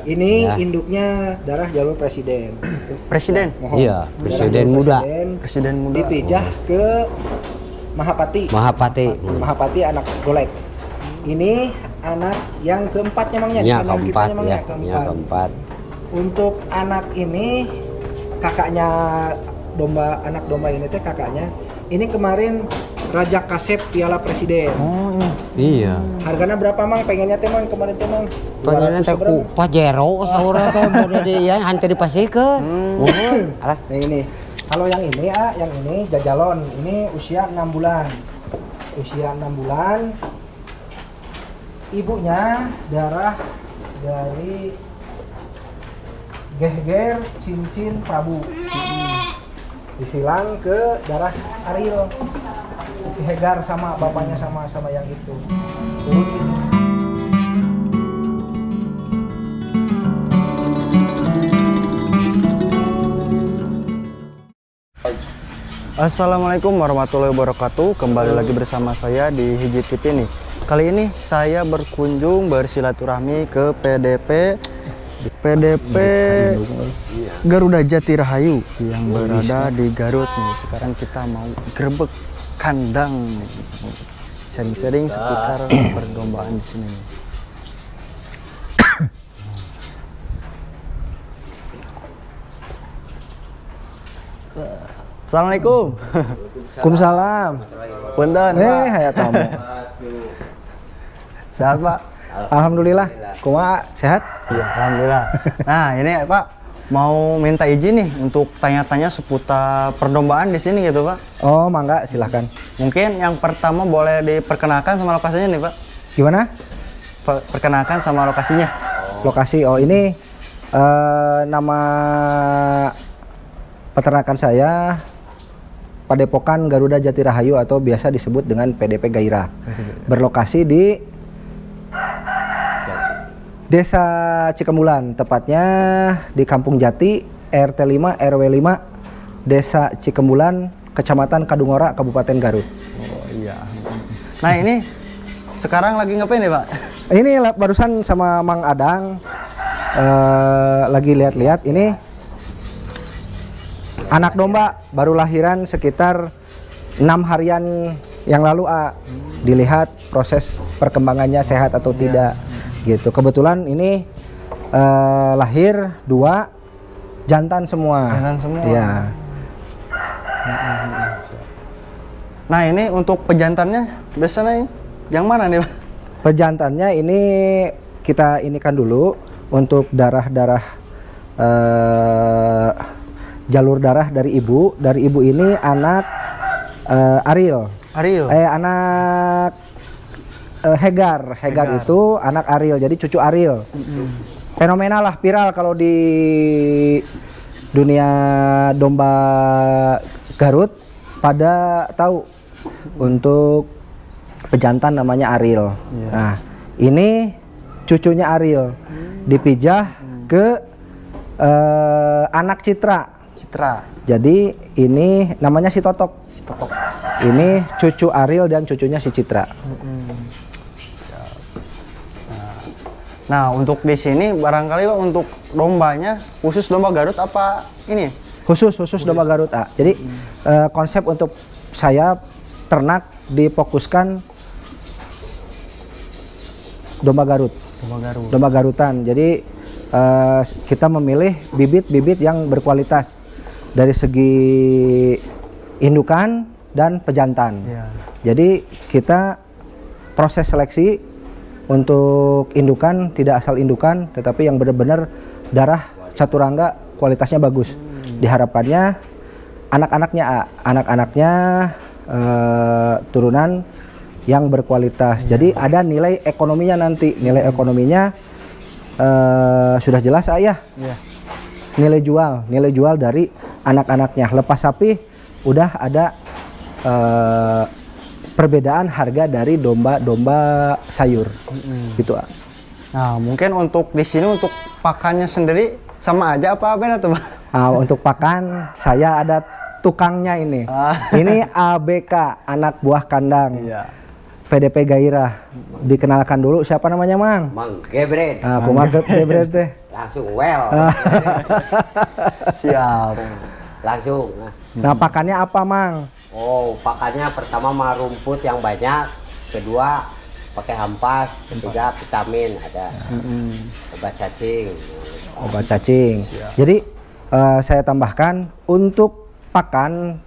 Ini Ya. induknya darah jalur presiden. Presiden. Mohon. Iya, Darah presiden jalur muda. Presiden muda. Dipijah ke Mahapati. Mahapati. Mahapati anak golek. Ini anak yang keempatnya Mangnya. Ya, Anak keempat kitanya, Mangnya, ya. Ya, keempat. Untuk anak ini kakaknya anak domba ini teh kakaknya. Ini kemarin Raja Kasep Piala Presiden. Oh, ini. Iya. Harganya berapa Mang? Pengennya teh Mang kemarin teh Mang. Padahal teh ku Pajero saurna teh bade dia hante dipasikeun. Alah. Nah ini. Kalau yang ini yang ini jajalon. Ini usia 6 bulan. Usia 6 bulan. Ibunya darah dari Gehger Cincin Prabu. Disilang ke darah Ariel. Si Hegar sama bapaknya sama yang itu. Turun ini. Assalamualaikum warahmatullahi wabarakatuh. Kembali lagi bersama saya di Hiji TV nih. Kali ini saya berkunjung bersilaturahmi ke PDP Garuda Jati Rahayu yang berada di Garut nih. Sekarang kita mau grebek kandang nih. Sharing-sharing seputar perlombaan di sini nih. Assalamualaikum. Waalaikumsalam. Punten, Pak. Hayat tamu. Sehat, Pak? Alhamdulillah. Kumaha sehat? Iya, alhamdulillah. Nah, ini Pak mau minta izin nih untuk tanya-tanya seputar perlombaan di sini gitu, Pak. Oh, mangga silahkan. Mungkin yang pertama boleh diperkenalkan sama lokasinya nih, Pak. Gimana? Perkenalkan sama lokasinya. Lokasi. Oh, ini nama peternakan saya Padepokan Garuda Jati Rahayu atau biasa disebut dengan PDP Gairah. Berlokasi di Desa Cikemulan, tepatnya di Kampung Jati, RT 5 RW 5, Desa Cikemulan, Kecamatan Kadungora, Kabupaten Garut. Oh iya. Nah, ini sekarang lagi ngapain nih, Pak? Ini barusan sama Mang Adang lagi lihat-lihat ini anak domba baru lahiran sekitar 6 harian yang lalu dilihat proses perkembangannya sehat atau tidak gitu. Kebetulan ini lahir 2 jantan semua. Jantan semua. Ya. Nah, ini untuk pejantannya biasanya yang mana nih, Pak? Pejantannya ini kita inikan dulu untuk darah-darah jalur darah dari ibu. Dari ibu ini anak Ariel. Anak Hegar itu anak Ariel, jadi cucu Ariel. Fenomenal lah, viral kalau di dunia domba Garut pada tahu untuk pejantan namanya Ariel. Nah, ini cucunya Ariel dipijah ke anak Citra. Jadi ini namanya si Totok. Ini cucu Ariel dan cucunya si Citra. Nah, untuk di sini barangkali Pak untuk dombanya khusus domba Garut apa ini? Khusus domba Garut. Jadi konsep untuk saya ternak difokuskan domba Garut. Domba Garutan. Jadi kita memilih bibit-bibit yang berkualitas dari segi indukan dan pejantan. Jadi kita proses seleksi untuk indukan tidak asal indukan, tetapi yang benar-benar darah caturangga kualitasnya bagus. Diharapkannya anak-anaknya turunan yang berkualitas. Jadi ada nilai ekonominya nanti. Nilai ekonominya sudah jelas ayah. Nilai jual dari anak-anaknya. Lepas sapi udah ada perbedaan harga dari domba sayur gitu. Nah, mungkin untuk di sini untuk pakannya sendiri sama aja apa beda tuh, Pak? Untuk pakan saya ada tukangnya ini. Ini ABK, anak buah kandang. PDP Gairah. Dikenalkan dulu siapa namanya, Mang? Mang Gebret. Nah, kumaha Gebret teh? Langsung well. Siap. Langsung. Nah, pakannya apa, Mang? Oh, pakannya pertama mah rumput yang banyak, kedua pakai hampas, ketiga vitamin ada. Obat cacing. Obat cacing. Jadi saya tambahkan untuk pakan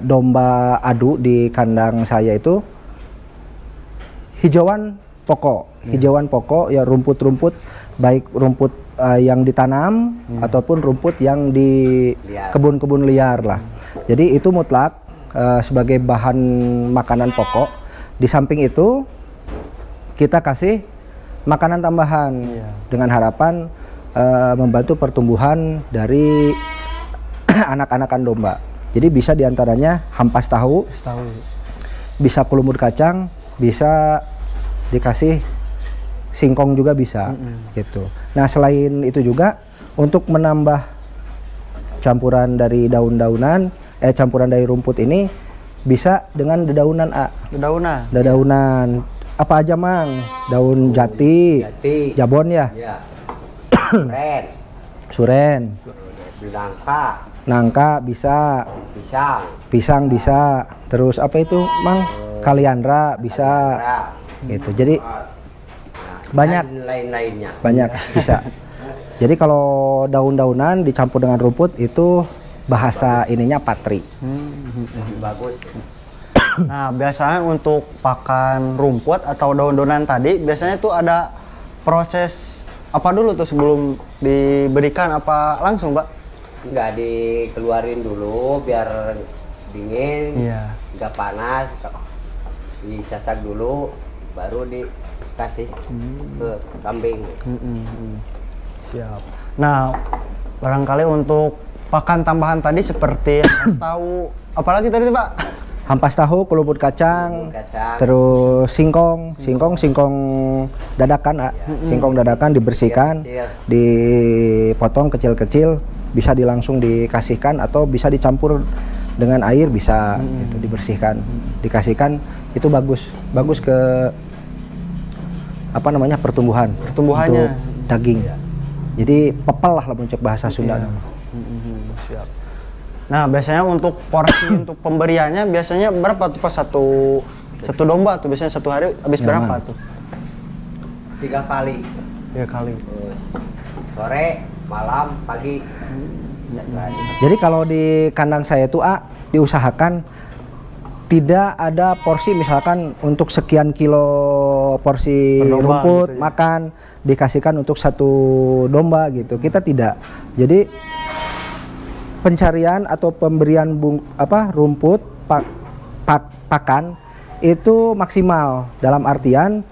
domba adu di kandang saya itu hijauan pokok ya, rumput-rumput, baik rumput yang ditanam ataupun rumput yang di kebun-kebun liar lah. Jadi itu mutlak sebagai bahan makanan pokok. Di samping itu kita kasih makanan tambahan dengan harapan membantu pertumbuhan dari anak-anakan domba. Jadi bisa diantaranya hampas tahu, bisa kulumur kacang, bisa dikasih singkong juga bisa gitu. Nah, selain itu juga untuk menambah campuran dari campuran dari rumput ini bisa dengan dedaunan Dedaunan apa aja, Mang? Daun jati, jabon ya? Ya. Suren. Nangka bisa. Pisang bisa. Terus apa itu, Mang? Kaliandra bisa. Gitu. Jadi banyak lain-lainnya. Banyak bisa. Jadi kalau daun-daunan dicampur dengan rumput itu bahasa ininya patri. Bagus. Nah, biasanya untuk pakan rumput atau daun-daunan tadi biasanya tuh ada proses apa dulu tuh sebelum diberikan, apa langsung, Pak? Nggak dikeluarin dulu biar dingin, nggak panas, dicacak dulu, baru dikasih ke kambing. Siap. Nah, barangkali untuk pakan tambahan tadi seperti ampas tahu, apalagi tadi Pak? Ampas tahu, keluput kacang, terus singkong dadakan, singkong dadakan dibersihkan, dipotong kecil-kecil, bisa langsung dikasihkan atau bisa dicampur dengan air, bisa itu dibersihkan, dikasihkan, itu bagus ke apa namanya pertumbuhannya untuk daging. Jadi pepel lah mencek bahasa Sunda. Siap. Nah, biasanya untuk porsi untuk pemberiannya biasanya berapa tuh Pak satu domba tuh biasanya satu hari habis berapa tuh? 3 kali. 3 kali. Sore, malam, pagi. Jadi kalau di kandang saya tuh diusahakan tidak ada porsi, misalkan untuk sekian kilo porsi rumput gitu, makan dikasihkan untuk satu domba gitu. Kita tidak. Jadi pencarian atau pemberian rumput pakan itu maksimal, dalam artian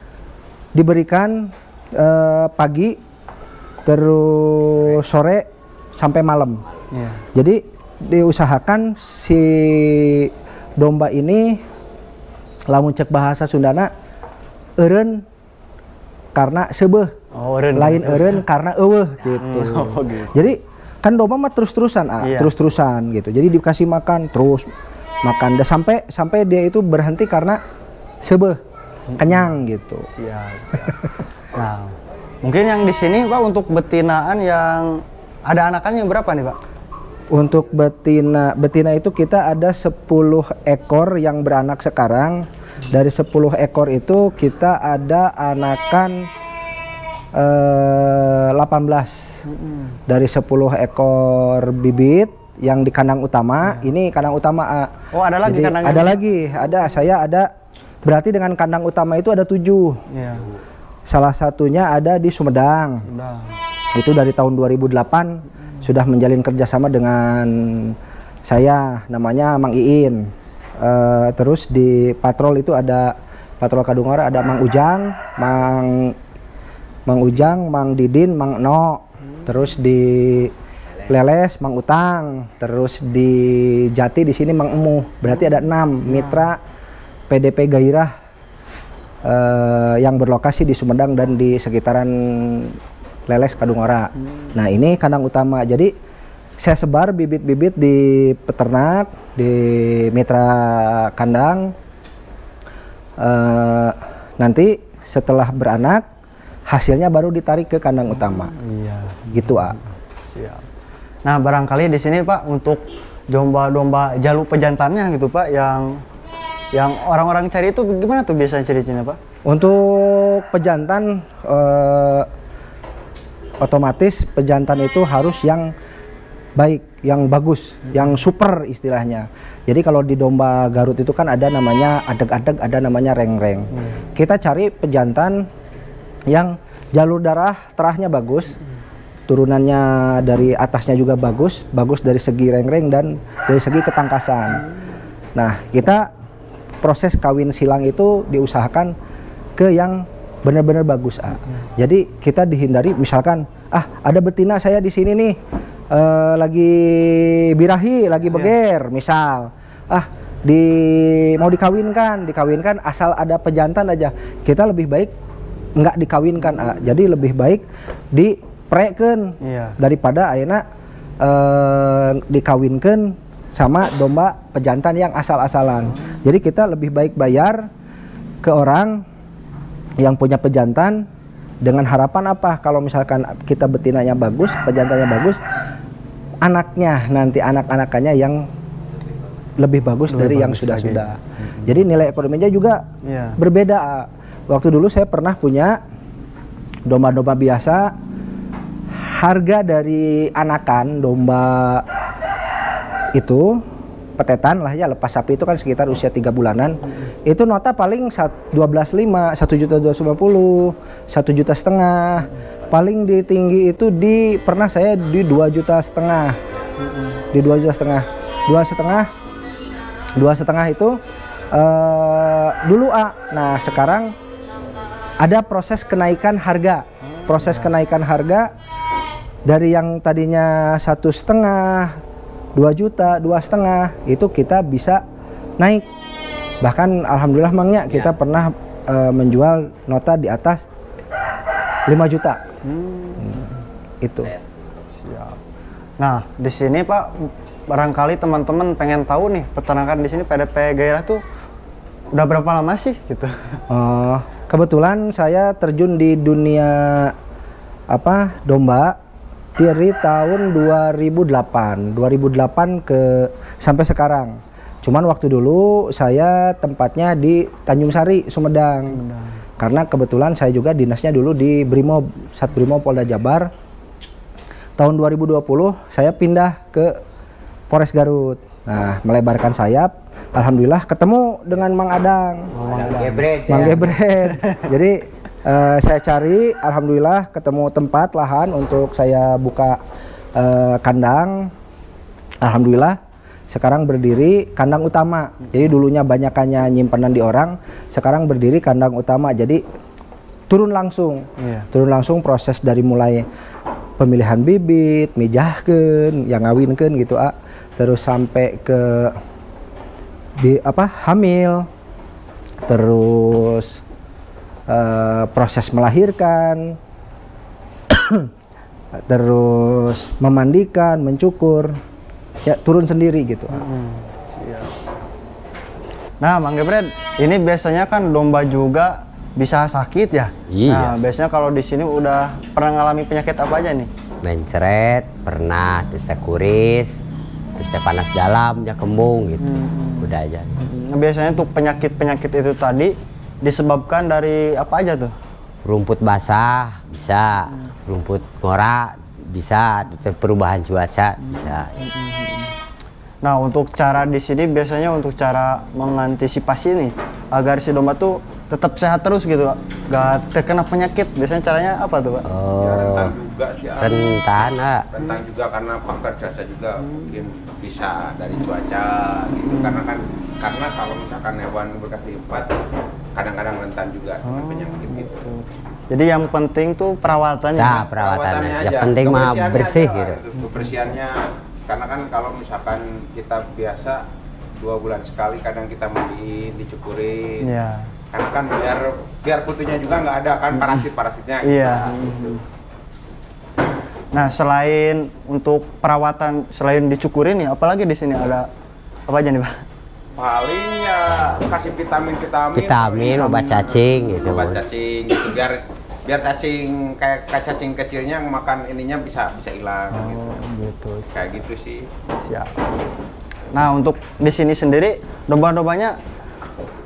diberikan pagi terus sore sampai malam. Jadi diusahakan si domba ini lamun cek bahasa Sundana eureun karena sebeuh, lain eureun karena eueuh gitu. Jadi kan domba mah terus-terusan terus-terusan gitu. Jadi dikasih makan terus makan sampai dia itu berhenti karena sebeuh, kenyang gitu. Siap. Nah, mungkin yang di sini Pak untuk betinaan yang ada anakannya berapa nih Pak? Untuk betina itu kita ada 10 ekor yang beranak sekarang. Dari 10 ekor itu kita ada anakan 18. Dari 10 ekor bibit yang di kandang utama, ini kandang utama. Oh, ada lagi kandangnya? Ada lagi, saya ada. Berarti dengan kandang utama itu ada 7. Salah satunya ada di Sumedang. Itu dari tahun 2008 sudah menjalin kerjasama dengan saya, namanya Mang Iin. Terus di patrol itu ada patrol Kadungora, ada Mang Ujang, Mang Didin, Mang No. Terus di Leles Mang Utang, terus di Jati di sini Mang Emu. Berarti ada 6 mitra PDP Gairah yang berlokasi di Sumedang dan di sekitaran Leles Kadungora. Nah, ini kandang utama. Jadi saya sebar bibit-bibit di peternak, di mitra kandang. nanti setelah beranak hasilnya baru ditarik ke kandang utama. Iya. Gitu, A. Siap. Nah, barangkali di sini Pak untuk domba-domba jalur pejantannya gitu Pak yang orang-orang cari itu gimana tuh biasanya ciri-cirinya Pak? Untuk pejantan otomatis pejantan itu harus yang baik, yang bagus, yang super istilahnya. Jadi kalau di domba Garut itu kan ada namanya adeg-adeg, ada namanya reng-reng. Kita cari pejantan yang jalur darah terahnya bagus, turunannya dari atasnya juga bagus, bagus dari segi reng-reng dan dari segi ketangkasan. Nah, kita proses kawin silang itu diusahakan ke yang benar-benar bagus, A. Jadi kita dihindari misalkan, ada betina saya di sini nih, lagi birahi, lagi beger, misal, mau dikawinkan asal ada pejantan aja. Kita lebih baik nggak dikawinkan, A. Jadi lebih baik dipreken daripada ayeuna dikawinkan sama domba pejantan yang asal-asalan. Jadi kita lebih baik bayar ke orang yang punya pejantan dengan harapan apa? Kalau misalkan kita betinanya bagus, pejantannya bagus, anaknya nanti anak-anakannya yang lebih bagus dari yang sudah-sudah. Jadi nilai ekonominya juga berbeda, A. Waktu dulu saya pernah punya domba-domba biasa, harga dari anakan domba itu petetan lah ya, lepas sapi itu kan sekitar usia 3 bulanan, itu nota paling 12.500, 1.250.000, 1,5 juta, paling tinggi itu pernah saya di 2,5 juta, di 2,5 juta, 2,5 itu dulu, A. Nah, sekarang ada proses kenaikan harga. Proses kenaikan harga dari yang tadinya 1,5, 2 juta, 2,5 itu kita bisa naik. Bahkan alhamdulillah Mangnya kita pernah menjual nota di atas 5 juta. Itu. Siap. Nah, di sini Pak, barangkali teman-teman pengen tahu nih, peternakan di sini PDP Gairah tuh udah berapa lama sih gitu? Kebetulan saya terjun di dunia domba dari tahun 2008 sampai sekarang. Cuman waktu dulu saya tempatnya di Tanjung Sari, Sumedang. Karena kebetulan saya juga dinasnya dulu di Brimob, Satbrimob Polda Jabar. Tahun 2020 saya pindah ke Polres Garut. Nah, melebarkan sayap. Alhamdulillah ketemu dengan Mang Adang. Mang Gebret. Jadi saya cari, alhamdulillah ketemu tempat lahan untuk saya buka kandang. Alhamdulillah sekarang berdiri kandang utama. Jadi dulunya banyakannya nyimpanan di orang, sekarang berdiri kandang utama. Jadi turun langsung proses dari mulai pemilihan bibit, mijahkeun, yang ngawinkeun gitu, A. Terus sampai ke hamil, terus proses melahirkan, terus memandikan, mencukur, ya turun sendiri gitu. Nah, Mang Gebret, ini biasanya kan domba juga bisa sakit ya? Iya. Nah, biasanya kalau di sini udah pernah ngalami penyakit apa aja nih? Mencret pernah, terus saya kuris, terus saya panas dalam, ya kembung gitu. Udah aja. Nah, biasanya untuk penyakit-penyakit itu tadi disebabkan dari apa aja tuh? Rumput basah bisa, rumput ngora bisa, perubahan cuaca bisa. Nah, untuk cara di sini biasanya untuk cara mengantisipasi nih agar si domba tuh tetap sehat terus gitu, Pak. Gak terkena penyakit. Biasanya caranya apa tuh, Pak? Ya, rentan juga sih. Rentan, rentan juga karena faktor cuaca juga mungkin bisa dari cuaca gitu. Karena kalau misalkan hewan berkaki 4 kadang-kadang rentan juga dengan penyakit gitu. Jadi yang penting tuh perawatannya. Nah, perawatannya. Yang penting mah bersih gitu. Kebersihannya, karena kan kalau misalkan kita biasa 2 bulan sekali kadang kita mandiin, dicukurin. Iya. Karena kan biar putihnya juga nggak ada kan parasit-parasitnya. Iya. Gitu. Nah, selain untuk perawatan, selain dicukurin nih, apalagi di sini ada apa aja nih, Pak? paling ya kasih Vitamin, obat cacing gitu. obat cacing gitu biar cacing kayak cacing kecilnya yang makan ininya bisa hilang gitu. Oh, gitu. Kayak gitu sih. Siap. Nah, untuk di sini sendiri domba-dombanya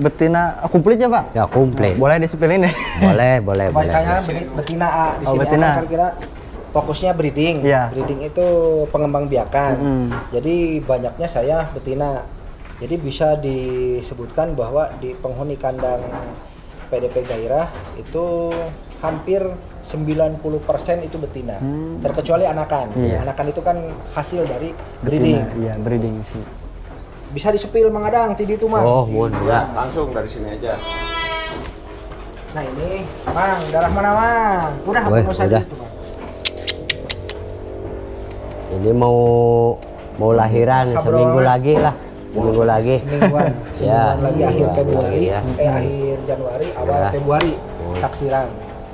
betina komplit ya, Pak? Ya komplit. Boleh disepilin ya? Boleh. Kebanyakannya betina A di Oh, sini betina. kan kira fokusnya breeding. Iya. Breeding itu pengembang biakan. Jadi banyaknya saya betina. Jadi bisa disebutkan bahwa di penghuni kandang PDP Gairah itu hampir 90% itu betina. Terkecuali anakan. Iya. Anakan itu kan hasil dari breeding. Betina, iya, breeding sih. Bisa disepil Mang Adang, tidi itu mah. Oh, mohon ya. Langsung dari sini aja. Nah ini, Mang, darah mana Mang? Udah, Weh, nggak usah udah. gitu, Mang. Ini mau lahiran Sabrol. seminggu lagi lah. Seminggu lagi. Semingguan Ya, lagi akhir semingguan Februari, lagi ya. akhir Januari, awal Ya. Februari taksiran.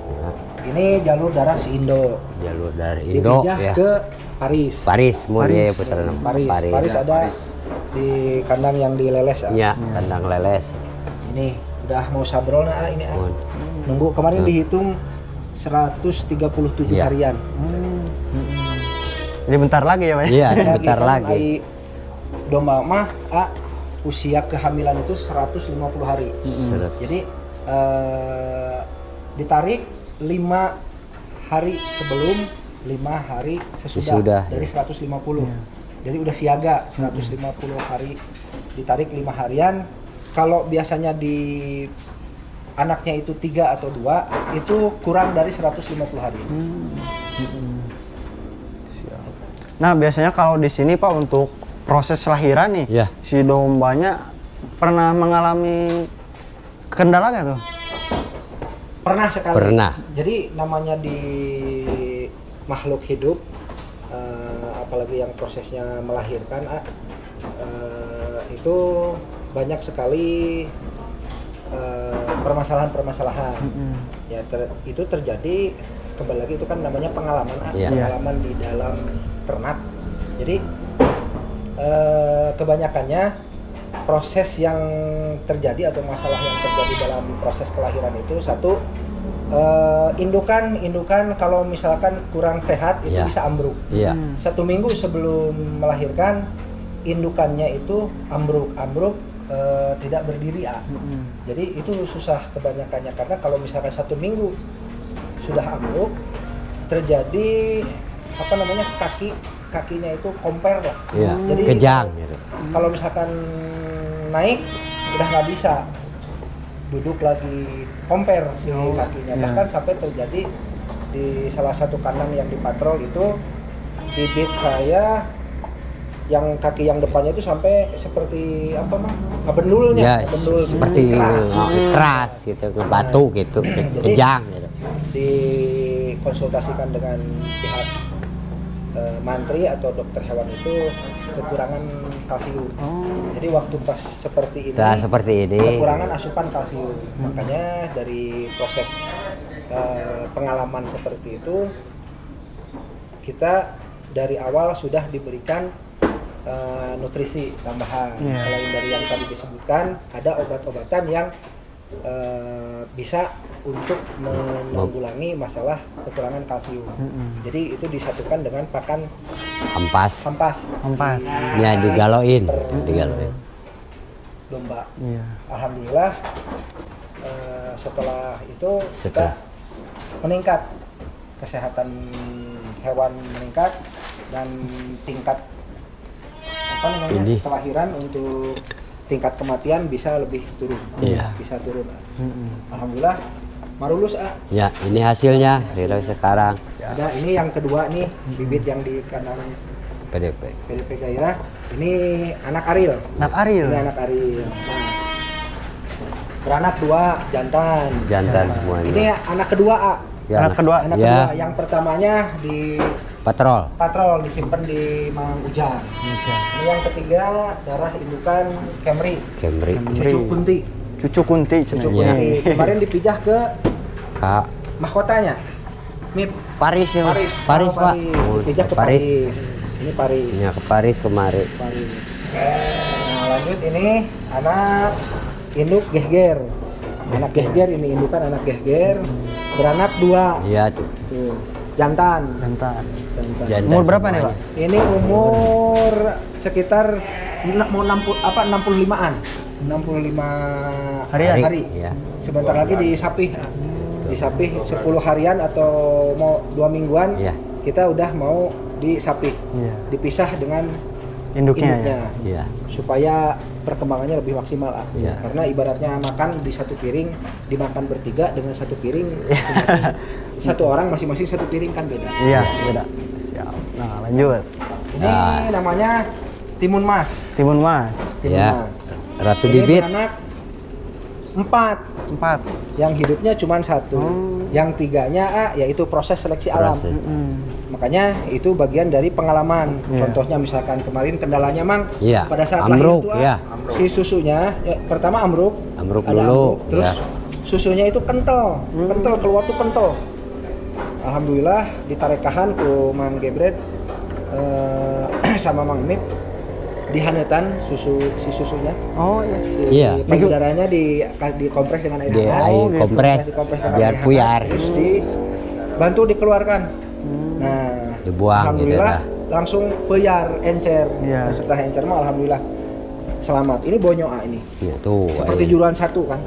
Ya, Ini jalur darah si Indo. jalur dari Indo Dipindah ya. ke Paris. Paris, mau dia putaran Paris ada di kandang yang dileles. Ya, kandang leles. Ini udah mau sabrol nah ini. Mohon. Nunggu kemarin dihitung 137 Iya. harian. Jadi bentar lagi ya, Pak? Iya, Saya sebentar hitung lagi. ai domba mah usia kehamilan itu 150 hari. Seret. Jadi ditarik 5 hari sebelum, 5 hari sesudah, Sesudah, dari ya. 150. Jadi udah siaga 150 hari ditarik 5 harian. Kalau biasanya di anaknya itu 3 atau 2 itu kurang dari 150 hari. Nah, biasanya kalau di sini, Pak, untuk proses lahiran nih, Ya. si dombanya pernah mengalami kendala nggak tuh? Pernah sekali. Pernah. Jadi namanya di makhluk hidup, apalagi yang prosesnya melahirkan, itu banyak sekali permasalahan-permasalahan. Ya itu terjadi, kembali lagi itu kan namanya pengalaman, Iya. pengalaman di dalam ternak. Jadi kebanyakannya proses yang terjadi atau masalah yang terjadi dalam proses kelahiran itu satu, indukan kalau misalkan kurang sehat itu Iya. bisa ambruk. Iya. 1 minggu sebelum melahirkan indukannya itu ambruk tidak berdiri ya. Jadi itu susah kebanyakannya, karena kalau misalkan 1 minggu sudah ambruk, terjadi apa namanya, kakinya itu komper lah. Iya. Jadi Kejang gitu. kalau misalkan naik udah nggak bisa, duduk lagi komper si kakinya. Bahkan sampai terjadi di salah satu kandang yang dipatrol itu, bibit saya yang kaki yang depannya itu sampai seperti apa mah, ngebendulnya, Ya, ngebendul seperti keras gitu, ngebatu gitu, kejang gitu. Dikonsultasikan dengan pihak mantri atau dokter hewan itu kekurangan kalsium. Jadi waktu pas seperti ini, Nah, seperti ini. kekurangan asupan kalsium. Makanya dari proses pengalaman seperti itu, kita dari awal sudah diberikan nutrisi tambahan. Selain dari yang tadi disebutkan, ada obat-obatan yang bisa untuk menanggulangi masalah kekurangan kalsium. Jadi itu disatukan dengan pakan Ampas. Ampas. Ya digaloin. Domba. Iya. Alhamdulillah setelah itu kita Setelah. meningkat, kesehatan hewan meningkat, dan tingkat apa namanya, Ini. kelahiran untuk tingkat kematian bisa lebih turun. Iya. Bisa turun. Alhamdulillah marulus Ya, ini hasilnya sekarang ada ini yang kedua nih, bibit yang di kandang PDP. PDP Gairah. Ini anak Ariel. Anak Ariel. Ini anak Ariel. Nah, beranak 2 jantan. Jantan semuanya. Ini anak kedua Ya, Anak kedua. Anak Ya. kedua, yang pertamanya di patrol. patrol disimpan di Mang Ujang. Ini yang ketiga darah indukan Camry. Camry. Cucu Kunti. Cucu Kunti Cucu sebenarnya. Kunti. Kemarin dipijah ke Kak mahkotanya. Mip Paris ya. Paris, Oh, Pak. Dipijah ke Paris. Ini Paris. Ya, ke Paris kemarin. Paris. Nah, lanjut ini anak induk gehger. Anak gehger ini indukan anak gehger beranak 2. Iya. Tuh, jantan. Jantan. Jantan Umur berapa nih, semuanya. Pak? Ini umur sekitar mau 65-an. 65 Harian? hari. Iya. Sebentar lagi disapih. Disapih 10 harian atau mau 2 mingguan. Iya. Kita udah mau disapih. Iya. Dipisah dengan Induknya, ya. induknya. Iya. Supaya perkembangannya lebih maksimal. Iya. Karena ibaratnya makan di satu piring, dimakan bertiga dengan satu piring masing-masing. Satu orang masing-masing satu piring kan beda. Iya, beda. Siap. Nah, lanjut. Ini Nah. namanya timun mas. Timun Mas. Timun Ya. mas. Ratu Ini bibit. beranak 4, 4. yang hidupnya cuma 1. Yang 3-nya yaitu proses seleksi alam. Proses. Makanya itu bagian dari pengalaman. Iya. Contohnya misalkan kemarin kendalanya Mang, Iya, pada saat ambruk, lahir itu ya. si susunya pertama ambruk, Ambruk ada dulu, terus ya. susunya itu kental, keluar tuh kental. Alhamdulillah ditarekahan ke Mang Gebret sama Mang Mip dihanetan si susunya. Oh, iya. Iya. Payudaranya di kompres dengan air Di hangat. air gitu. kompres Dikompres dengan biar air puyar. hangat, terus dibantu dikeluarkan. Nah, Dibuang alhamdulillah gitu langsung peyar encer. Iya. Nah, setelah encer mah alhamdulillah selamat. Ini bonyoa ini. Iya, tuh. Seperti ini. juruan 1 kan.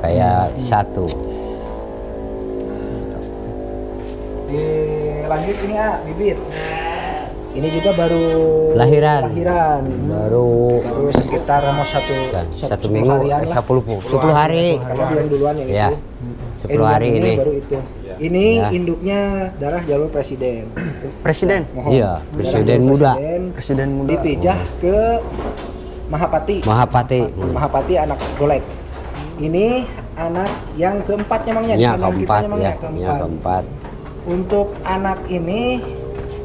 Kayak satu. Lanjut ini bibit. Ini juga baru Lahiran. Baru Baru sekitar mau satu 1 minggu, harian lah. 10 hari. Karena dia yang duluan yang Ya. itu. 10 hari ini. Baru itu. Ini Ya. induknya darah jalur presiden. Presiden. Mohon. Iya, Darah presiden jalur muda. Presiden muda. Dipijah ke Mahapati. Mahapati. Mahapati anak golek. Ini anak yang keempatnya Mangnya. Yang Anak keempat kitanya, Mang, ya. keempat. Yang keempat. Untuk anak ini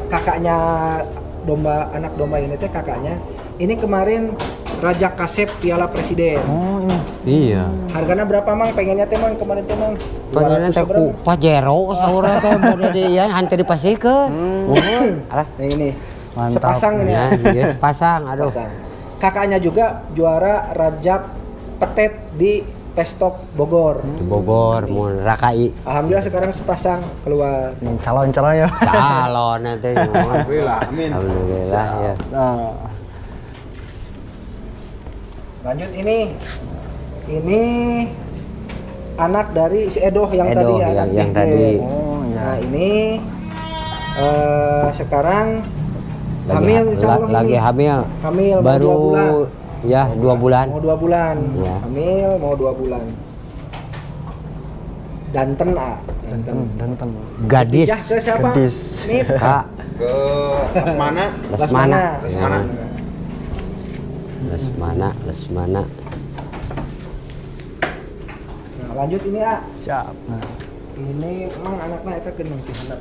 kakaknya anak domba ini teh kakaknya. Ini kemarin Raja Kasep Piala Presiden. Oh, ini. Iya. Harganya berapa Mang? Pengennya teh Mang kemarin teh Mang. Panjenengan 200 teh ku seberang. Pajero saura teh mode dieu hanteu dipasikeun. Alah. Nah ini. Mantap. Sepasang ini. Ya, dia sepasang. Aduh. Sepasang. Kakaknya juga juara Rajab Petet di Pestok Bogor. Di Bogor mau rakai Alhamdulillah sekarang sepasang keluar. Ini calon-calonnya. calon nanti. Alhamdulillah, amin. Alhamdulillah ya. Nah, Lanjut ini anak dari si Edoh yang Edoh tadi ya. yang- anak yang Gehger. tadi. oh ya. Nah ini sekarang hamil insya Allah lagi ini. hamil. Hamil mau Baru 2 bulan. ya 2 bulan. Mau 2 bulan. Ya. Hamil mau 2 bulan. Danten Danten, danten. Gadis. Pijah ke siapa? Gadis. Mip. Kak Ke Lesmana. Lesmana. Lesmana. Ya. Lesmana. Nah, lanjut ini Siap. Nah, Ini emang anaknya itu geneng sih anak.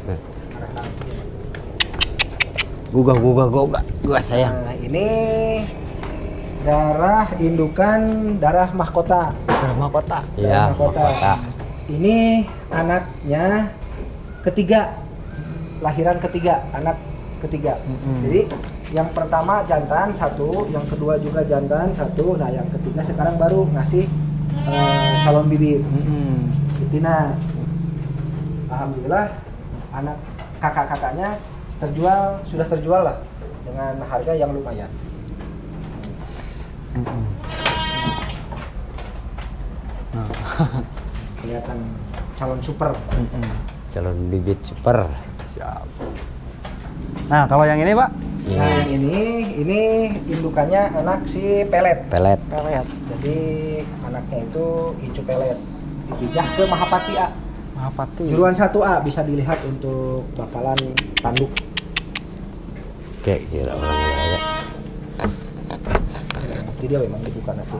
Gua sayang. Nah, ini darah indukan darah mahkota. darah mahkota. Iya, mahkota. mahkota. Ini anaknya ketiga, lahiran ketiga, anak ketiga. Jadi yang pertama jantan 1, yang kedua juga jantan 1, nah yang ketiga sekarang baru ngasih calon bibit. Betina. Alhamdulillah anak kakak-kakaknya sudah terjual lah dengan harga yang lumayan. Kelihatan calon super. Calon bibit super. Siap. Nah, kalau yang ini, Pak? Nah yang ini indukannya anak si pelet. Pelet. Pelet. Jadi anaknya itu incu pelet. Dipijah ke Mahapati A. Mahapati. Juruan 1A bisa dilihat untuk bakalan tanduk. Kayak kira orang ya. Jadi dia memang dibuka nanti.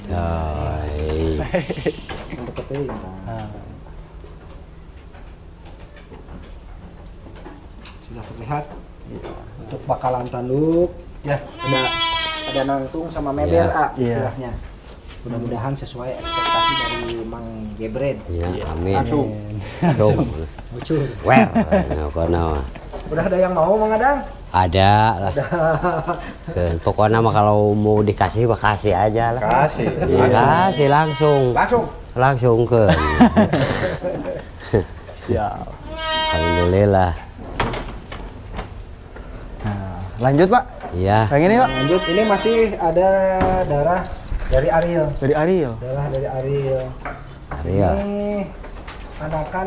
Nah, Untuk keting. nah. sudah terlihat. Untuk bakalan tanduk ya ada nangtung sama meber istilahnya. Mudah-mudahan sesuai ekspektasi dari Mang Gebren. Iya, amin. Langsung. Lucu. Wer, kono. Udah ada yang mau Mang Adang? Ada lah. Pokoknya mah kalau mau dikasih makasih aja lah. Kasih. Kasih langsung. Langsung ke. Siap. Alhamdulillah. Nah, lanjut Pak. Iya. Yang ini Pak. Lanjut, ini masih ada darah dari Ariel. Dari Ariel. Darah dari Ariel. Ariel. Ini anakan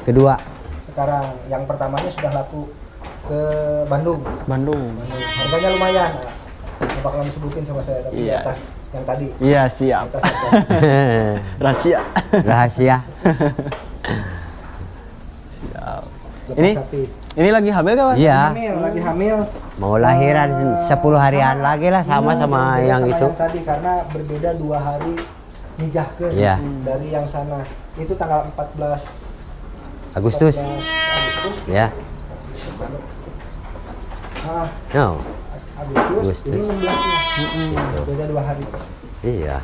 Kedua. sekarang. Yang pertamanya sudah laku ke Bandung. Bandung. Harganya lumayan. Nah, bakalan disebutin sama saya tapi di Yes. atas yang tadi. Iya, siap. Atas atas. Rahasia. Rahasia. Siap. Lepas Ini sapi. ini lagi hamil kan Pak? Iya. Lagi hamil. Mau lahiran 10 harian lagi lah sama Berbeda yang sama itu. yang tadi karena berbeda 2 hari nijahkeun Iya. dari yang sana. Itu tanggal 14 Agustus. Agustus. Ya. Ah, No. Agustus. Ini Agustus. 16-nya. Beda 2 hari. Iya.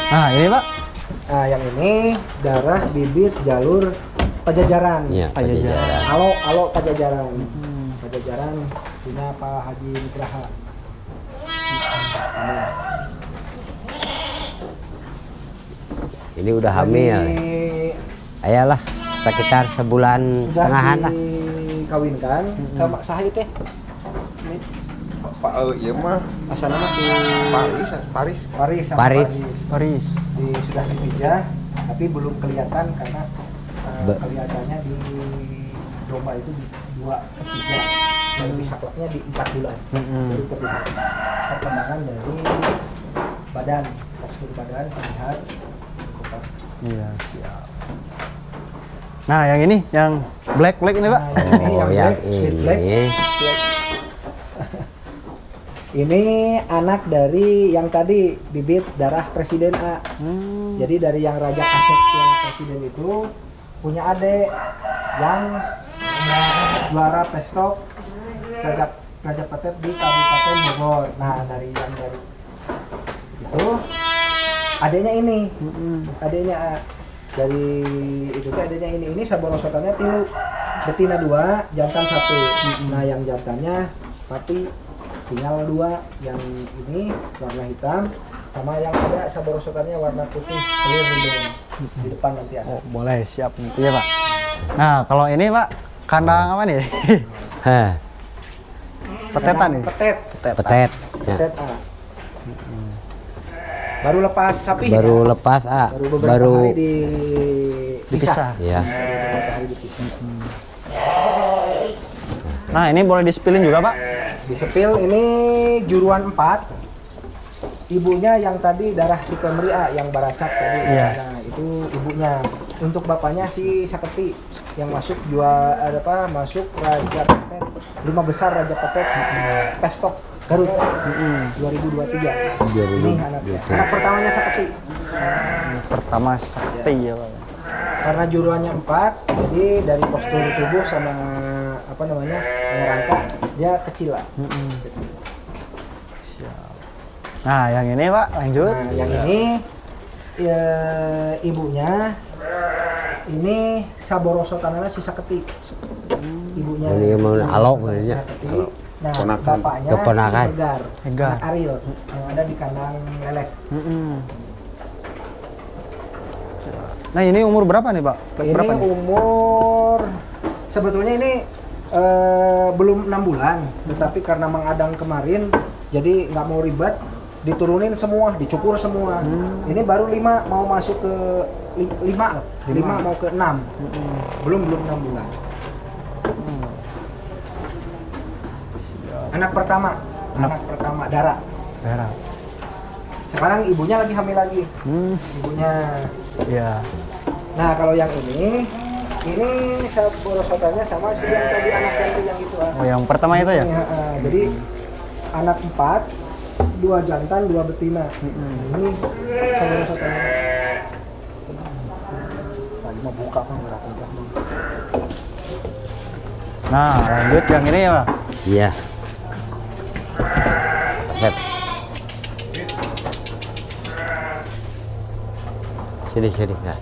Nah, ini Pak. Nah, yang ini darah bibit jalur Pajajaran. Iya, Pajajaran. Alo Pajajaran. Pajajaran punya Pak Haji Nugraha. Ini udah hamil. Ini Ayalah sekitar sebulan sudah setengahan lah. dikawinkan sama saha teh. Pak iya mah Asalnya masih Paris. Paris sama Paris. Paris. sudah dipijah tapi belum kelihatan karena kelihatannya di domba itu di 2 ke 3 dan bisaklaknya di 4 bulan. Jadi terlihat perkembangan dari badan, postur badan terlihat. Iya, siap. Nah, yang ini yang black ini Pak. Nah, ini Oh, yang yang black, sweet black. ini. Ini anak dari yang tadi bibit darah Presiden A. Jadi dari yang Raja Kaset Piala Presiden itu punya adik yang juara pestok Raja Petet di Kabupaten Bogor. Nah, dari itu adiknya ini. Adiknya A. Dari itu tuh adiknya ini saborosotannya tilu. Betina 2, jantan 1. Nah, yang jantannya mati tinggal 2, yang ini warna hitam sama yang ada saborosotannya warna putih clear di depan nanti ada. Oh, boleh, siap nih. Iya, Pak. Nah, kalau ini, Pak, kandang apa nih? Heh, Petetan nih. Petet. petet. Ya. Petet A. Baru lepas sapi. Baru ya? lepas Baru beberapa baru hari dipisah. ya. Beberapa hari dipisah. Nah, ini boleh disepilin juga, Pak? Di sepil ini juruan 4. Ibunya yang tadi darah si Kemri A yang baracak tadi. Iya. Nah, itu ibunya. Untuk bapaknya si Saketi yang masuk masuk Raja Petet 5 besar Raja Petet Pestok Garut 2023. Ini anaknya. Anak pertamanya Saketi. Pertama sakti ya, Pak. Karena juruannya 4, jadi dari postur tubuh sama rangka dia kecil lah. Siap. Nah, yang ini, Pak, lanjut. Nah, yang ini ya, ibunya ini Saboroso Tanana si Saketi. Ibunya Ini emang alok si kayaknya. Saketi. Nah, Keponakan. bapaknya Keponakan. si Egar, Egar. anak Ariel yang ada di kandang leles. Nah, ini umur berapa nih, Pak? Ini Berapa nih? umur sebetulnya ini belum 6 bulan, tetapi karena Mang Adang kemarin jadi nggak mau ribet, diturunin semua, dicukur semua. Ini baru 5 mau masuk ke 5 mau ke 6. Belum 6 bulan. Anak pertama Dara. Merah. Sekarang ibunya lagi hamil lagi. Ibunya. Iya. Nah, kalau yang ini saborosotannya sama si yang tadi anak yang itu. Oh, yang pertama itu ya? Jadi anak 4, 2 jantan, 2 betina. Ini saborosotannya. Mau buka kan nggak apa-apa. Nah, lanjut yang ini ya, Pak. Iya. Sep. Sini. Nah.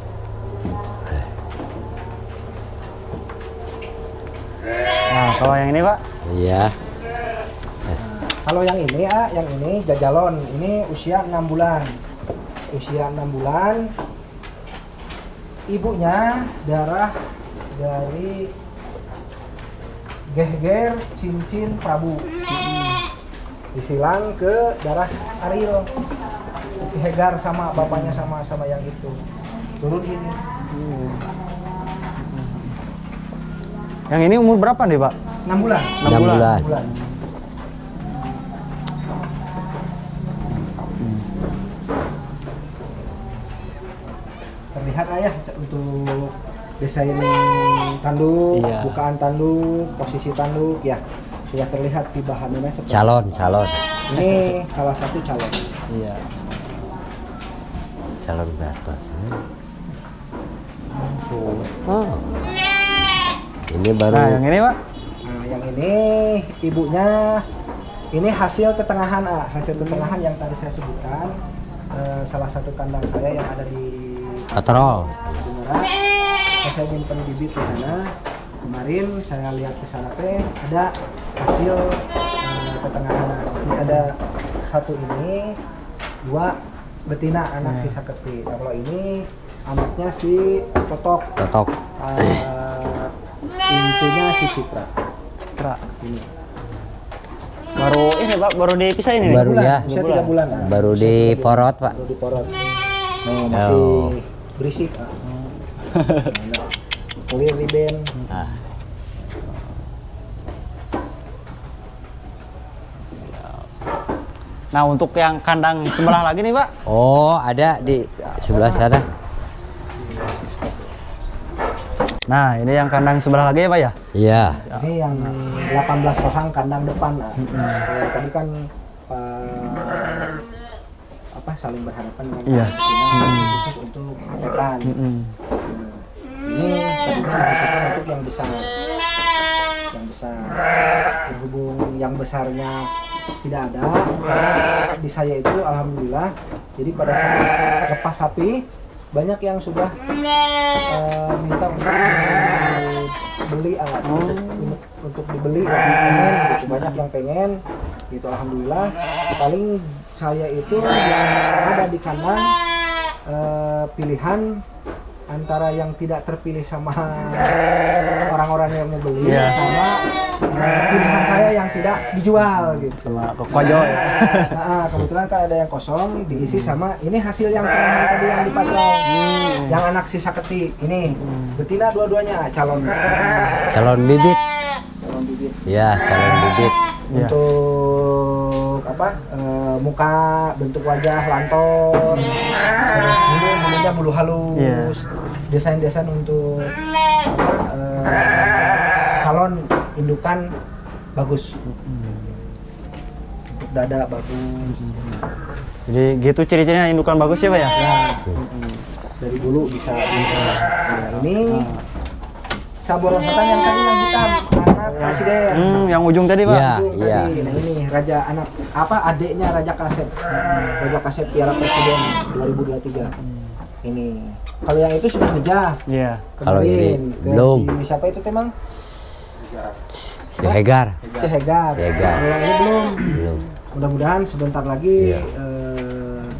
Nah, kalau yang ini, Pak. Iya. Kalau yang ini ya, yang ini jajalon. Ini usia 6 bulan. Usia 6 bulan. Ibunya darah dari Gehger Cincin Prabu. Disilang ke darah Ariel. Si Hegar sama bapaknya sama yang itu. Turun ini. Yang ini umur berapa nih, Pak? 6 bulan. 6 bulan. 6 bulan. Terlihat ayah untuk desain tanduk, Iya. bukaan tanduk, posisi tanduk ya sudah terlihat pibahannya seperti Calon. ini salah satu calon. Iya. Calon Bartos. Oh. Ini baru. Nah, yang ini, Pak. Nah, yang ini ibunya ini hasil tetengahan hasil tetengahan yang tadi saya sebutkan. Salah satu kandang saya yang ada di Patrol. Sumatera. Saya nyimpen bibit di sana. Kemarin saya lihat ke sana ada hasil tetengahan. Ini ada satu ini, 2 betina anak si Saketi. Nah, kalau ini anaknya si Totok. Incunya si Citra. Ini. Baru ini, Pak, baru dipisah ini. Baru ya. Usia 3 bulan. Baru Usia 3 di bulan. porot, Pak. Baru di porot. Masih Oh. berisik. Kulir riben. Ah. Nah, untuk yang kandang sebelah lagi nih, Pak. Oh, ada di sebelah sana. Nah, ini yang kandang sebelah lagi ya, Pak ya? Iya. Ini yang 18 orang kandang depan. Tadi kan saling berhadapan dengan Iya. khusus untuk tekan. Ini tadinya dikhususkan untuk yang besar. Yang besar. Berhubung yang besarnya tidak ada, di saya itu alhamdulillah. Jadi pada saat lepas sapi banyak yang sudah minta untuk dibeli untuk dibeli pengen gitu. Banyak yang pengen gitu, alhamdulillah. Paling saya itu yang ada di kandang pilihan antara yang tidak terpilih sama orang-orang yang mau beli sama pilihan saya yang tidak dijual gitu. Sama Kokojo ya. Nah, kebetulan kan ada yang kosong diisi sama ini hasil yang terakhir tadi yang di patrol. Yang anak si Saketi ini betina dua-duanya calon Bibit. calon bibit. Ya, calon bibit. Untuk muka bentuk wajah lantor, terus bulunya bulu halus, desain-desain untuk calon indukan bagus, untuk dada bagus. Jadi gitu ciri-cirinya indukan bagus ya, Pak ya? Dari bulu bisa. Nah, ini saborosotan yang tadi yang hitam, anak presiden. Yang ujung tadi, Pak. Iya. Tadi. Nah, ini raja anak adiknya Raja Kasep. Raja Kasep Piala Presiden 2023. Ini. Kalau yang itu sudah dijah. Iya. Kalau ini Ke belum. Siapa itu temang? Si Hegar. Si Hegar. Kalau yang ini belum. Mudah-mudahan sebentar lagi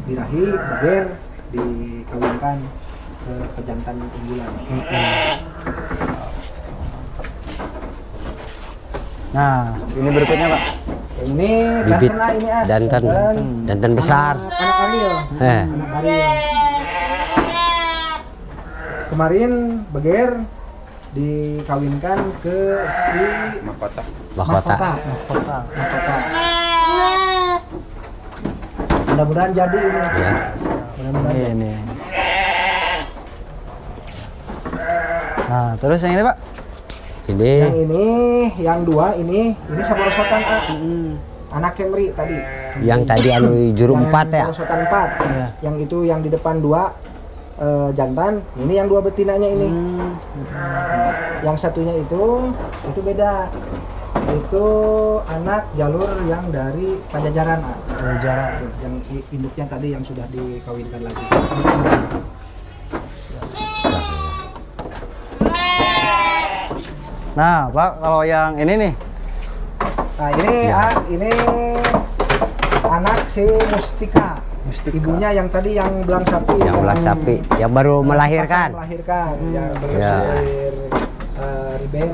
birahi, bager, dikawinkan ke pejantan unggulan. Nah, ini berikutnya, Pak. Ini Bibit danten besar. Anak Ariel. Anak Ariel. Kemarin Beger dikawinkan ke si Mahkota. Mahkota. Mudah-mudahan jadi ini. Ya. Mudah-mudahan. Ini. Nah, terus yang ini, Pak? Ini Yang ini, yang 2 ini saborosotan anak Kemri tadi. yang tadi anu juru Yang 4 ya. Saborosotan 4. Iya. Yang itu yang di depan 2 jantan, ini yang 2 betinanya ini. Yang satunya itu beda. Itu anak jalur yang dari Pajajaran. Pajajaran. Yang induknya tadi yang sudah dikawinkan lagi. Nah, Pak, kalau yang ini nih, Nah ini anak si Mustika. Mustika. Ibunya yang tadi yang belang sapi. Yang belang sapi, yang baru melahirkan. Yang baru Ya. lahir Riben.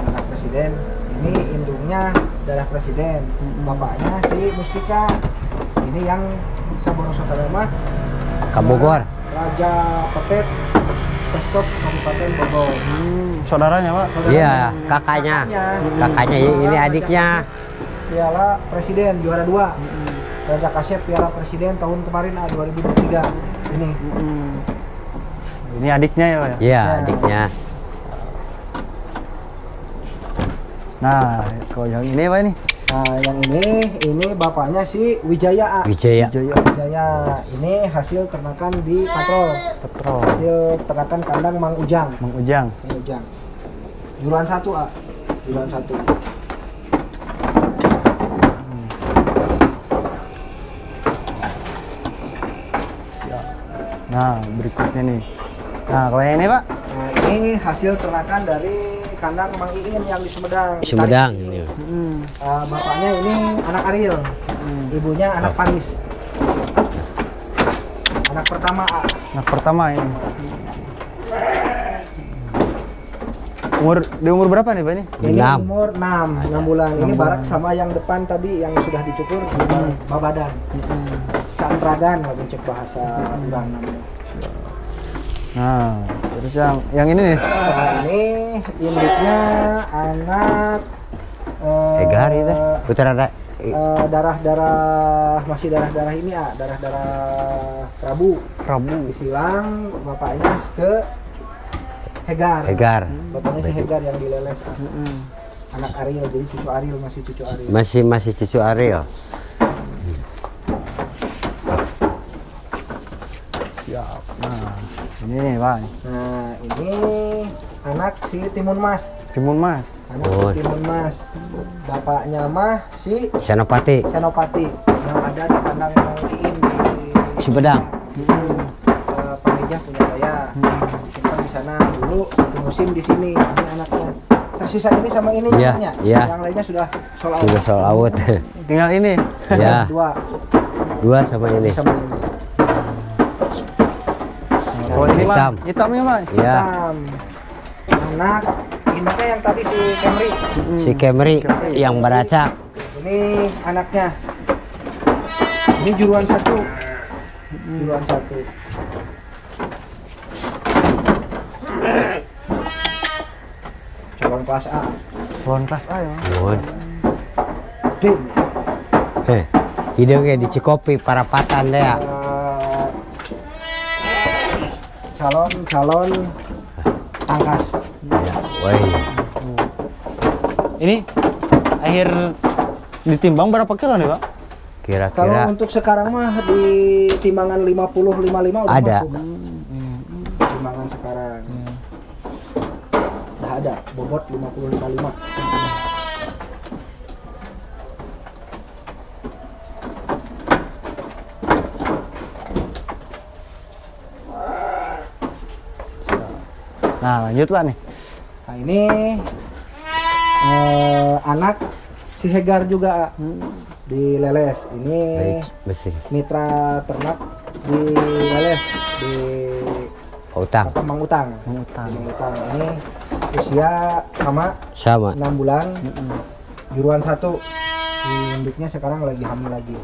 Anak presiden. Ini induknya darah presiden. Bapaknya si Mustika. Ini yang Saboro Sotarema. Kabogor. Raja Petet. Pestop Kabupaten Bogor. saudaranya, Pak. Iya, kakaknya. Kakaknya ini adiknya. Piala Presiden juara 2. Raja Kasep Piala Presiden tahun kemarin 2023. Ini. Ini adiknya ya, Pak ya? Iya, adiknya. Nah, kalau yang ini Pak ini? Nah, yang ini bapaknya si Wijaya. Wijaya. Wijaya. Ini hasil ternakan di Patrol. Hasil ternakan kandang Mang Ujang. Mang Ujang. Mang Ujang. Juruan 1, A. Juruan 1. Siap. Nah, berikutnya nih. Nah, kalau yang ini, Pak? Nah, ini hasil ternakan dari kandang Mang Iin yang di Sumedang. Sumedang ini. Bapaknya ini anak Ariel. Ibunya anak Panis. Anak pertama A. Anak pertama ini. Di umur berapa nih, Pak ini? Ini 6. umur 6 bulan. Ini barak sama yang depan tadi yang sudah dicukur babadan. Santragan lah cek bahasa orang namanya. Nah, terus yang ini nih. Nah, ini induknya anak Egar itu. Putra masih darah ini darah Prabu disilang bapaknya ke Hegar. Bapaknya si Hegar yang dileles. Anak Ariel, jadi cucu Ariel, masih cucu Ariel. Masih cucu Ariel. Siap. Nah, ini nih, Pak. Nah, ini anak si Timun Mas. Timun Mas. Anak si Timun Mas. Bapaknya mah si Senopati. Senopati yang ada di kandang Mang Iin di Sumedang. Pamijah punya saya. Simpan di sana dulu 1 musim di sini. Ini anaknya. Tersisa ini sama ini Iya, namanya. iya. Yang lainnya sudah soal Sudah soal awet. Tinggal ini. Ya, 2 sama ini. sama ini. Kalau ini mah Hitam. hitamnya, Pak. Ya, Hitam. Anak induknya yang tadi si Camry. si Camry yang beracak. Ini anaknya. Ini juruan 1. Juruan 1. Calon kelas A. Calon kelas A ya, Pak. Mohon. Dim. Hidungnya di Cikopi Parapatan deh ya. Calon tangkas. Ya, woi. Ini akhir ditimbang berapa kilo nih, Pak? Kalau Kira-kira untuk sekarang mah di timbangan 50-55 udah Ada. masuk. Timbangan sekarang. Udah ada bobot 50-55. Nah, lanjut, Pak nih. Nah, ini anak si Hegar juga di Leles. Ini besi mitra ternak di Leles di utang Mang Utang. Utang. Mang Utang. Ini usia sama sama. 6 bulan. Juruan 1. Induknya sekarang lagi hamil lagi.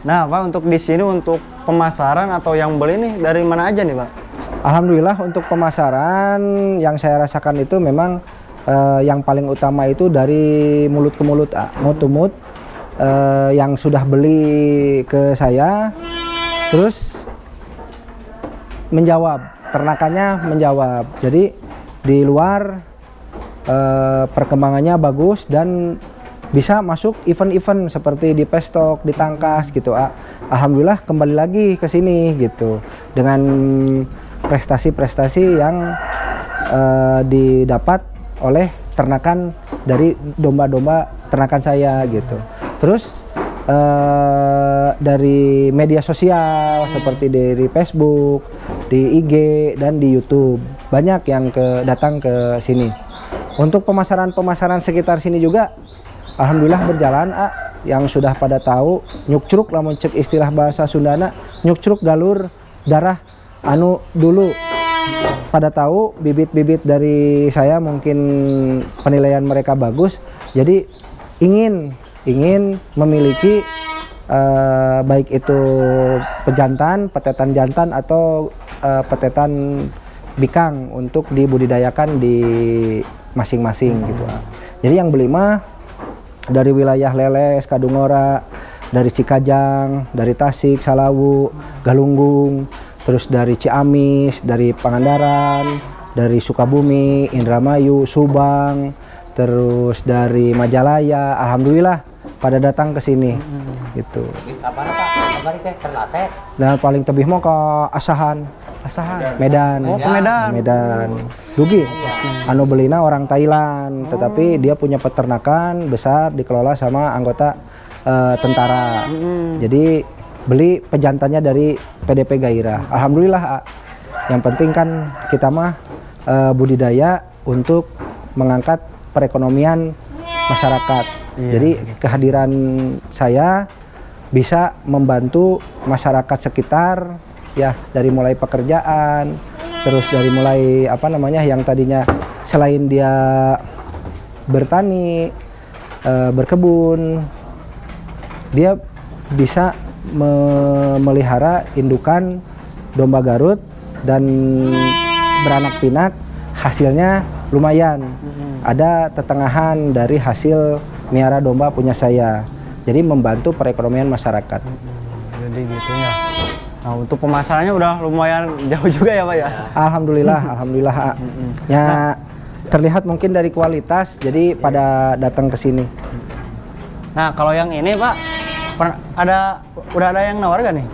Nah, Pak, untuk di sini untuk pemasaran atau yang beli nih dari mana aja nih, Pak? Alhamdulillah untuk pemasaran yang saya rasakan itu memang yang paling utama itu dari mulut ke mulut, mouth to mouth, yang sudah beli ke saya terus menjawab, ternakannya menjawab. Jadi di luar perkembangannya bagus dan bisa masuk event-event seperti di Pestok, di Tangkas gitu. Alhamdulillah kembali lagi ke sini gitu dengan prestasi-prestasi yang didapat oleh ternakan dari domba-domba ternakan saya gitu. Terus dari media sosial seperti dari Facebook, di IG dan di YouTube banyak yang datang ke sini. Untuk pemasaran sekitar sini juga alhamdulillah berjalan. Yang sudah pada tahu nyukcruk lamun cek istilah bahasa Sundana, nyukcruk galur darah anu dulu pada tahu bibit-bibit dari saya mungkin penilaian mereka bagus, jadi ingin memiliki baik itu pejantan, petetan jantan atau petetan bikang untuk dibudidayakan di masing-masing gitu. Jadi yang beli mah dari wilayah Leles, Kadungora, dari Cikajang, dari Tasik, Salawu, Galunggung, terus dari Ciamis, dari Pangandaran, dari Sukabumi, Indramayu, Subang, terus dari Majalaya. Alhamdulillah pada datang ke sini gitu. Kabar Pak? Kabar teh Ternate. Dan paling tebih mau ke Asahan, Medan. Oh, ke Medan. Medan. Dugi. Anu belina orang Thailand, tetapi dia punya peternakan besar dikelola sama anggota tentara. Jadi beli pejantannya dari PDP Gairah. Alhamdulillah. Yang penting kan kita mah budidaya untuk mengangkat perekonomian masyarakat. Jadi kehadiran saya bisa membantu masyarakat sekitar ya, dari mulai pekerjaan, terus dari mulai yang tadinya selain dia bertani, berkebun, dia bisa memelihara indukan domba Garut dan beranak pinak. Hasilnya lumayan, ada tetengahan dari hasil miara domba punya saya, jadi membantu perekonomian masyarakat. Jadi gitu ya. Nah, untuk pemasarannya udah lumayan jauh juga ya Pak ya? Alhamdulillah, alhamdulillah. Ya terlihat mungkin dari kualitas, jadi pada datang ke sini. Nah, kalau yang ini Pak, udah ada yang nawar gak nih?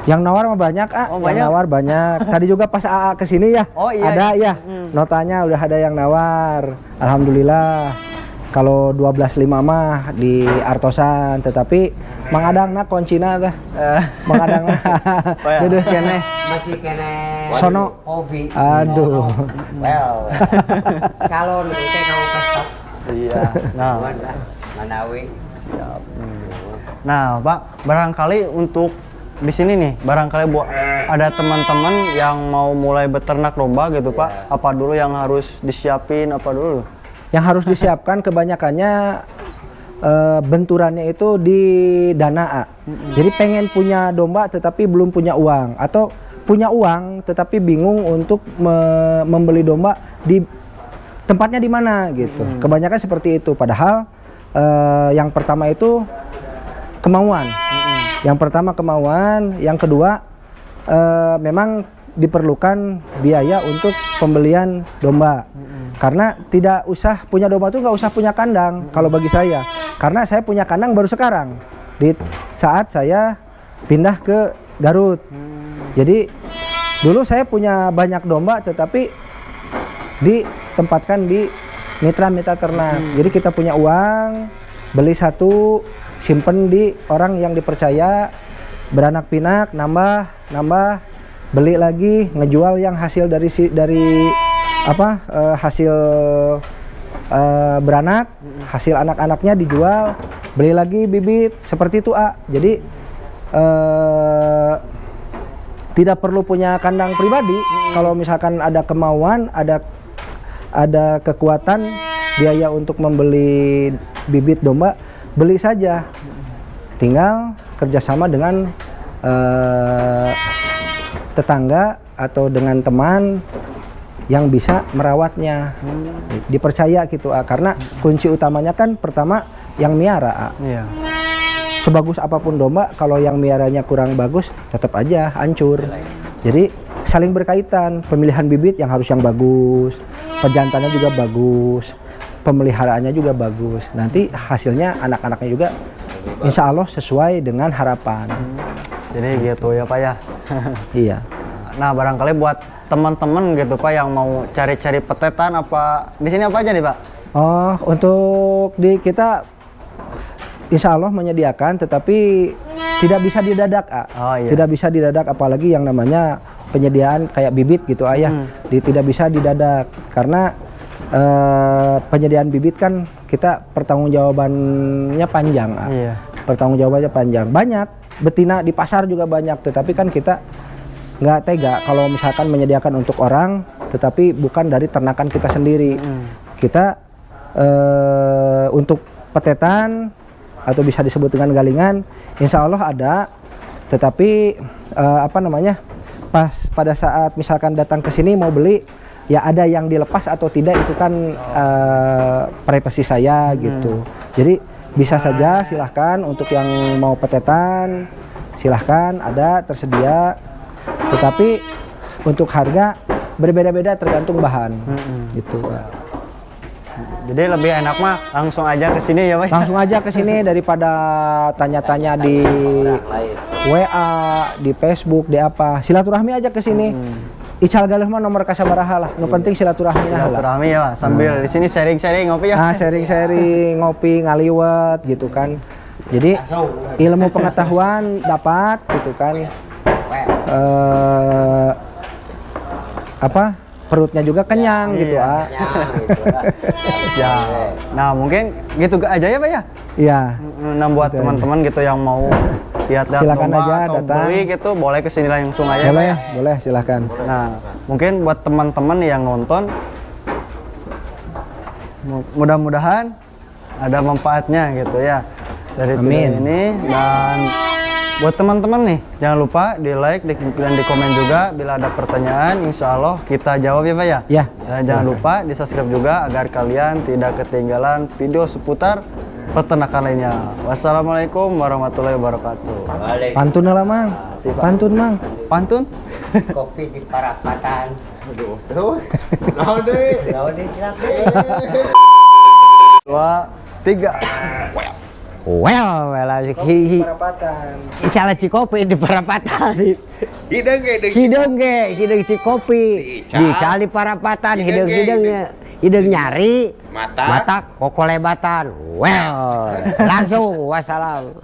Yang nawar mah banyak, Oh, yang banyak? nawar banyak. Tadi juga pas AA kesini ya, Oh, iya, ada iya. ya, notanya udah ada yang nawar. Alhamdulillah. Kalau 12.5 mah di Artosan, tetapi mangadangna kuncina teh. Mangadangna. Oh, ya. Duduh keneh. Masih kene Sono. hobi. Aduh. Well. Calon kita kamu Pestok. Iya. Nah, Manawi. siap. Nah, Pak, barangkali untuk di sini nih, barangkali buat ada teman-teman yang mau mulai beternak domba gitu, Pak. Apa dulu yang harus disiapin, apa dulu? Yang harus disiapkan kebanyakannya benturannya itu di dana. Jadi pengen punya domba tetapi belum punya uang, atau punya uang tetapi bingung untuk membeli domba di tempatnya di mana gitu. Kebanyakan seperti itu. Padahal yang pertama itu kemauan. Yang pertama kemauan, yang kedua memang diperlukan biaya untuk pembelian domba. Karena tidak usah punya domba itu nggak usah punya kandang kalau bagi saya. Karena saya punya kandang baru sekarang di saat saya pindah ke Garut. Jadi dulu saya punya banyak domba tetapi ditempatkan di mitra-mitra ternak. Jadi kita punya uang, beli satu, simpen di orang yang dipercaya, beranak pinak, nambah, beli lagi, ngejual yang hasil dari hasil beranak, hasil anak-anaknya dijual, beli lagi bibit, seperti itu Jadi tidak perlu punya kandang pribadi. Kalau misalkan ada kemauan, ada kekuatan biaya untuk membeli bibit domba, beli saja. Tinggal kerjasama dengan tetangga atau dengan teman yang bisa merawatnya, dipercaya gitu karena kunci utamanya kan pertama yang miara. Iya. Sebagus apapun domba, kalau yang miaranya kurang bagus tetap aja hancur. Jadi saling berkaitan, pemilihan bibit yang harus yang bagus, pejantannya juga bagus, pemeliharaannya juga bagus. Nanti hasilnya anak-anaknya juga insya Allah sesuai dengan harapan. Jadi gitu ya Pak ya. Iya. Nah barangkali buat teman-teman gitu Pak yang mau cari-cari petetan apa di sini apa aja nih Pak? Oh, untuk di kita insya Allah menyediakan, tetapi tidak bisa didadak, Oh, iya. tidak bisa didadak, apalagi yang namanya penyediaan kayak bibit gitu ayah, tidak bisa didadak karena penyediaan bibit kan kita pertanggungjawabannya panjang, Iya. pertanggungjawabannya panjang. Banyak betina di pasar juga banyak, tetapi kan kita nggak tega kalau misalkan menyediakan untuk orang, tetapi bukan dari ternakan kita sendiri. Kita untuk petetan atau bisa disebut dengan galingan, insya Allah ada, tetapi pas pada saat misalkan datang ke sini mau beli, ya ada yang dilepas atau tidak itu kan privasi saya gitu. Jadi bisa saja silahkan untuk yang mau petetan, silahkan ada tersedia, tetapi untuk harga berbeda-beda tergantung bahan gitu. Jadi lebih enak mah langsung aja ke sini ya Pak. Langsung aja ke sini daripada tanya-tanya di WA, di Facebook, di apa. Silaturahmi aja ke sini. Ical galih mah nomor kasabaraha lah. Nu penting silaturahmi lah. Silaturahmi ya Pak. Sambil di sini sharing-sharing ngopi ya. Nah, sharing-sharing, ngopi, ngaliwet gitu kan. Jadi ilmu pengetahuan dapat gitu kan. Perutnya juga kenyang gitu Ya. Nah, mungkin gitu aja ya Pak ya. Iya. Nah, buat teman-teman gitu yang mau lihat-lihat Silakan domba aja atau datang. beli gitu, boleh ke sini langsung aja Pak Boleh, ya. boleh silahkan. Nah, mungkin buat teman-teman yang nonton mudah-mudahan ada manfaatnya gitu ya dari video Amin. ini. Dan buat teman-teman nih, jangan lupa di like dan di komen juga. Bila ada pertanyaan, insya Allah kita jawab ya Pak ya. Ya. Dan jangan lupa di subscribe juga agar kalian tidak ketinggalan video seputar peternakan lainnya. Wassalamualaikum warahmatullahi wabarakatuh. Pantun lah mang. Pantun mang. Pantun? Kopi di Parapatan. Aduh, terus. Naon deh, silakan. 2, 3. Well, salah Cikopi di Parapatan. Hidung Cikopi di Cali Parapatan. Hidung nyari, mata kokolebatan. Well, langsung wassalam.